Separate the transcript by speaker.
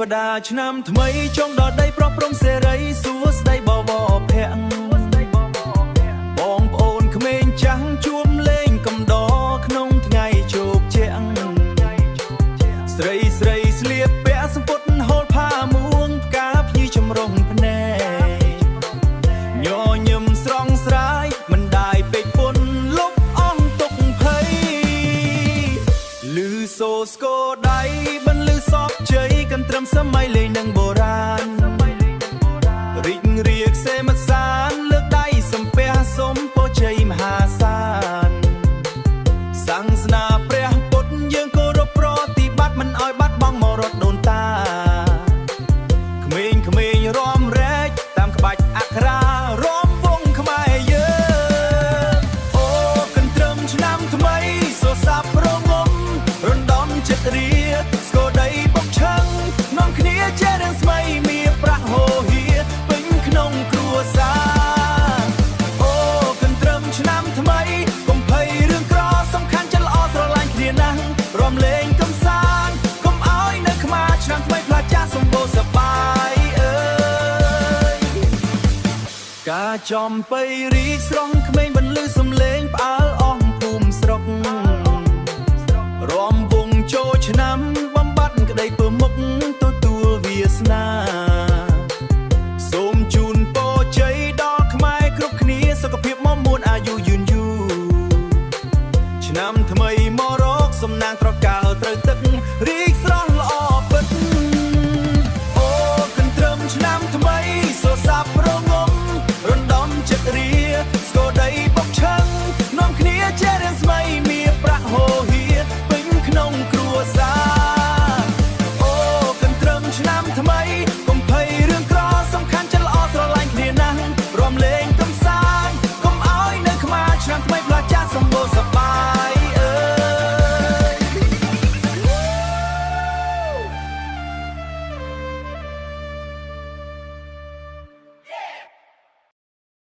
Speaker 1: វតាឆ្នាំថ្មីចង់ដល់ដីប្រព្រំសេរីសួស្ដីបវរភ័ក្របងប្អូនក្មេងចាស់ជួបលេងកំដរក្នុងថ្ងៃជោគជ័យស្រីស្រីស្លៀកពាក់សម្ពុតហូលផាមួងផ្កាភ្ញីចម្រុងភ្នែកញញឹមស្រងស្រាយមិនដាយពេកពុនលុបអងទុកភ័យលឺសូស្គរដៃបន្លឺសពជ័យកន្ទ្រឹមសម័យលេងនឹងបុរាណរីករាយសេមសានលើកដៃសំពះសុំពរជ័យមហាសានសាសនាព្រះពុទ្ធយើងគោរពប្រតិបត្តិមិនឲ្យបាត់បង់មរតកដូនតាក្មេងៗរំរែកតាមក្បាច់អក្ខរារំវងខ្មែរយើងអូកន្ទ្រឹមឆ្នាំថ្មីសូសាប់រងំរំដំចិត្តរាស្គរដីបុកឆឹងនាំគ្នាចេះរឿងស្មីមានប្រាក់ហូហៀពេញក្នុងគ្រួសារអូកន្ទ្រឹមឆ្នាំថ្មីកុំភ័យរឿងក្រសំខាន់ចិត្តល្អស្រឡាញ់គ្នាណាស់រំលែងកំសាន្តកុំឲ្យនៅខ្មាស់ឆ្នាំថ្មីផ្លាចាស់សម្បូរសប្បាយអើយការចំបៃរីកស្រង់ក្មេងបន្លឺ